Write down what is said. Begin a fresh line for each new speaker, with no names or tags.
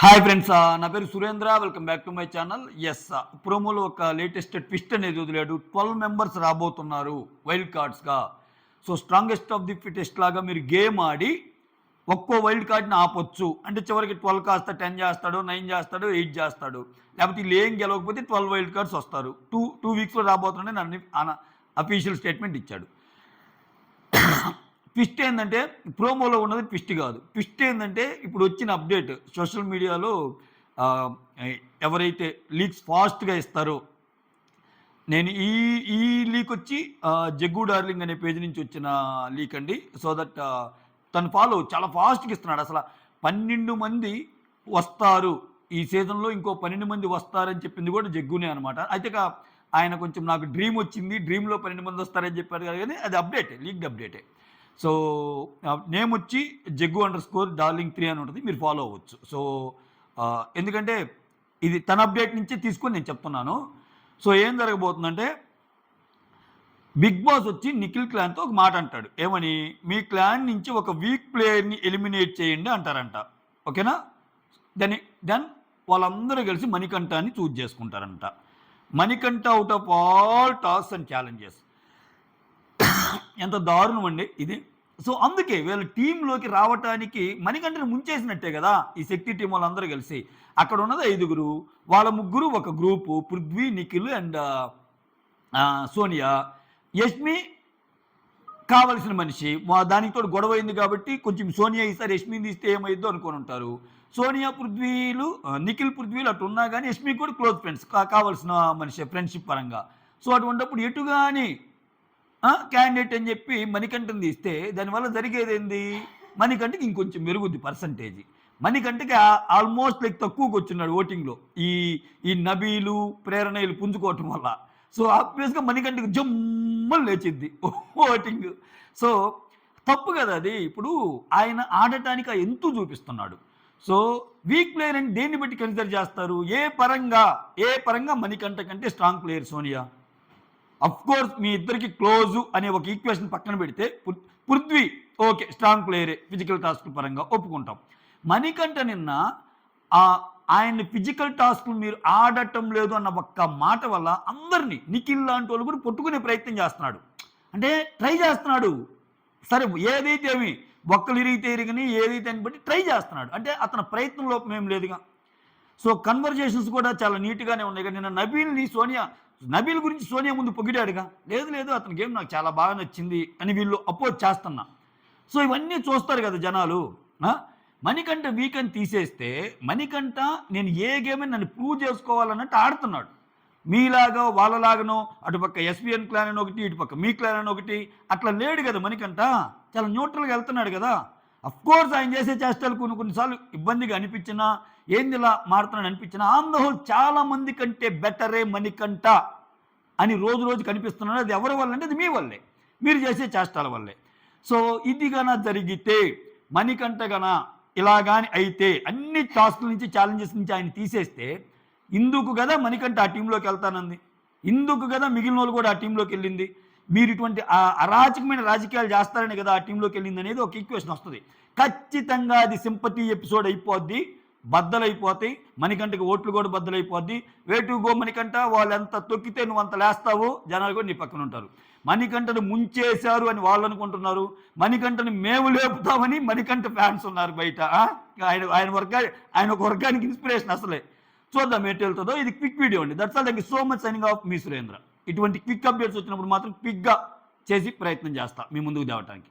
Hi friends, నా పేరు Surendra. Welcome back to my channel. Yes, ప్రోమోలో ఒక లేటెస్ట్ ట్విస్ట్ అనేది వదిలాడు. 12 మెంబర్స్ రాబోతున్నారు వైల్డ్ కార్డ్స్గా. So strongest of the fittest లాగా మీరు గేమ్ ఆడి ఒక్కో వైల్డ్ కార్డ్ని ఆపొచ్చు. అంటే చివరికి 12 కాస్త 10 చేస్తాడు, 9 చేస్తాడు, 8 చేస్తాడు. లేకపోతే వీళ్ళు ఏం గెలవకపోతే 12 వైల్డ్ కార్డ్స్ వస్తారు. టూ వీక్స్లో రాబోతుండే నన్ను అఫీషియల్ స్టేట్మెంట్ ఇచ్చాడు. ట్విస్ట్ ఏంటంటే ప్రోమోలో ఉన్నది ట్విస్ట్ కాదు. ట్విస్ట్ ఏంటంటే ఇప్పుడు వచ్చిన అప్డేట్ సోషల్ మీడియాలో ఎవరైతే లీక్స్ ఫాస్ట్గా ఇస్తారో, నేను ఈ లీక్ వచ్చి జగ్గు డార్లింగ్ అనే పేజ్ నుంచి వచ్చిన లీక్ అండి. సో దట్ తను ఫాలో చాలా ఫాస్ట్గా ఇస్తున్నాడు. అసలు 12 మంది వస్తారు ఈ సీజన్లో, ఇంకో 12 మంది వస్తారని చెప్పింది కూడా జగ్గునే అనమాట. అయితే ఆయన కొంచెం నాకు డ్రీమ్ వచ్చింది, డ్రీమ్లో 12 మంది వస్తారని చెప్పారు కానీ అది అప్డేటే, లీక్డ్ అప్డేటే. సో నేమ్ వచ్చి జగ్గు_డార్లింగ్ 3 అని ఉంటుంది, మీరు ఫాలో అవ్వచ్చు. సో ఎందుకంటే ఇది తన అప్డేట్ నుంచి తీసుకొని నేను చెప్తున్నాను. సో ఏం జరగబోతుందంటే బిగ్ బాస్ వచ్చి నిఖిల్ క్లాన్తో ఒక మాట అంటాడు. ఏమని, మీ క్లాన్ నుంచి ఒక వీక్ ప్లేయర్ని ఎలిమినేట్ చేయండి అంటారంట. ఓకేనా? దెన్ వాళ్ళందరూ కలిసి మణికంఠని చూజ్ చేసుకుంటారంట. Manikanta out of all task and challenges. ఎంత దారుణం అండి ఇది. సో అందుకే వీళ్ళ టీంలోకి రావటానికి మణికంఠను ముంచేసినట్టే కదా ఈ శక్తి టీం వాళ్ళందరూ కలిసి. అక్కడ ఉన్నది 5గురు, వాళ్ళ 3 ఒక గ్రూపు, పృథ్వీ, నిఖిల్ అండ్ సోనియా. యష్మి కావలసిన మనిషి, దానికి తోడు గొడవ అయింది కాబట్టి కొంచెం సోనియా ఈసారి యష్మిని తీస్తే ఏమైద్దో అనుకొని ఉంటారు. సోనియా పృథ్వీలు, నిఖిల్ పృథ్వీలు అటు ఉన్నా కానీ యష్మి కూడా క్లోజ్ ఫ్రెండ్స్, కావాల్సిన మనిషి ఫ్రెండ్షిప్ పరంగా. సో అటువంటిప్పుడు ఎటు కానీ క్యాండిడేట్ అని చెప్పి మణికంఠని తీస్తే దానివల్ల జరిగేది ఏంది, మణికంఠకి ఇంకొంచెం మెరుగుద్ది పర్సంటేజ్. మణికంఠకి ఆల్మోస్ట్ లైక్ తక్కువకి వచ్చిన్నాడు ఓటింగ్లో ఈ నబీలు ప్రేరణలు పుంజుకోవటం వల్ల. సో ఆబ్వియస్గా మణికంఠకి జమ్మని లేచిద్ది ఓటింగ్. సో తప్పు కదా అది. ఇప్పుడు ఆయన ఆడటానికి ఎంతో చూపిస్తున్నాడు. సో వీక్ ప్లేయర్ అని దేన్ని బట్టి కన్సిడర్ చేస్తారు? ఏ పరంగా మణికంఠ కంటే strong player Sonia. Of course మీ ఇద్దరికి క్లోజు అనే ఒక ఈక్వేషన్ పక్కన పెడితే పృథ్వీ ఓకే స్ట్రాంగ్ ప్లేయరే ఫిజికల్ టాస్క్ పరంగా ఒప్పుకుంటాం. మణికంఠ నిన్న ఆయన ఫిజికల్ టాస్క్లు మీరు ఆడటం లేదు అన్న ఒక్క మాట వల్ల అందరినీ నిఖిల్ లాంటి వాళ్ళు కూడా పట్టుకునే ప్రయత్నం చేస్తున్నాడు. అంటే ట్రై చేస్తున్నాడు. సరే ఏదైతే ఏమి ఒక్కలు ఇరిగితే ఇరిగిని ఏదైతే అని బట్టి ట్రై చేస్తున్నాడు. అంటే అతని ప్రయత్నం లోపం ఏం లేదుగా. సో కన్వర్జేషన్స్ కూడా చాలా నీట్గానే ఉన్నాయి. కానీ నిన్న నబీల్ గురించి సోనియా ముందు పొగిడాడుగా. లేదు అతని గేమ్ నాకు చాలా బాగా నచ్చింది అని వీళ్ళు అపోజ్ చేస్తున్నా. సో ఇవన్నీ చూస్తారు కదా జనాలు. మణికంఠ వీకెండ్ తీసేస్తే మణికంఠ నేను ఏ గేమ్ అని నన్ను ప్రూవ్ చేసుకోవాలన్నట్టు ఆడుతున్నాడు. మీలాగా వాళ్ళలాగనో అటుపక్క ఎస్విఎన్ క్లాన్ అని ఒకటి, ఇటుపక్క మీ క్లాన్ అని ఒకటి, అట్లా లేడు కదా మణికంఠ. చాలా న్యూట్రల్గా వెళ్తున్నాడు కదా. అఫ్కోర్స్ ఆయన చేసే చేష్టాలు కొన్నిసార్లు ఇబ్బందిగా అనిపించినా, ఏంది ఇలా మారుతున్నాడు అనిపించినా, ఆన్ ద హోల్ చాలా మంది కంటే బెటరే మణికంఠ అని రోజు కనిపిస్తున్నాడు. అది ఎవరి వల్ల అంటే అది మీ వల్లే, మీరు చేసే చేష్టాల వల్లే. సో ఇది గన జరిగితే మణికంఠ గన ఇలా కానీ అయితే అన్ని టాస్క్ల నుంచి ఛాలెంజెస్ నుంచి ఆయన తీసేస్తే ఇందుకు కదా మణికంఠ ఆ టీంలోకి వెళ్తానంది, ఇందుకు కదా మిగిలిన వాళ్ళు కూడా ఆ టీంలోకి వెళ్ళింది. మీరు ఇటువంటి అరాచకమైన రాజకీయాలు చేస్తారని కదా ఆ టీంలోకి వెళ్ళింది అనేది ఒక ఈక్వేషన్ వస్తుంది. ఖచ్చితంగా అది సింపతి ఎపిసోడ్ అయిపోద్ది, బద్దలైపోతాయి. మణికంఠకి ఓట్లు కూడా బద్దలైపోద్ది. వేటు గో మణికంఠ, వాళ్ళు ఎంత తొక్కితే నువ్వు అంత లేస్తావు, జనాలు కూడా నీ పక్కన ఉంటారు. మణికంఠను ముంచేశారు అని వాళ్ళు అనుకుంటున్నారు. మణికంఠని మేము లేపుతామని మణికంఠ ఫ్యాన్స్ ఉన్నారు బయట. ఆయన ఒక వర్గానికి ఇన్స్పిరేషన్ అసలే. చూద్దాం ఏంటి వెళ్తుందో. ఇది క్విక్ వీడియో అండి. That's all. Thank you so much. Signing off, మీ సురేంద్ర. ఇటువంటి క్విక్ అప్డేట్స్ వచ్చినప్పుడు మాత్రం క్విక్గా చేసి ప్రయత్నం చేస్తా మీ ముందుకు తేవటానికి.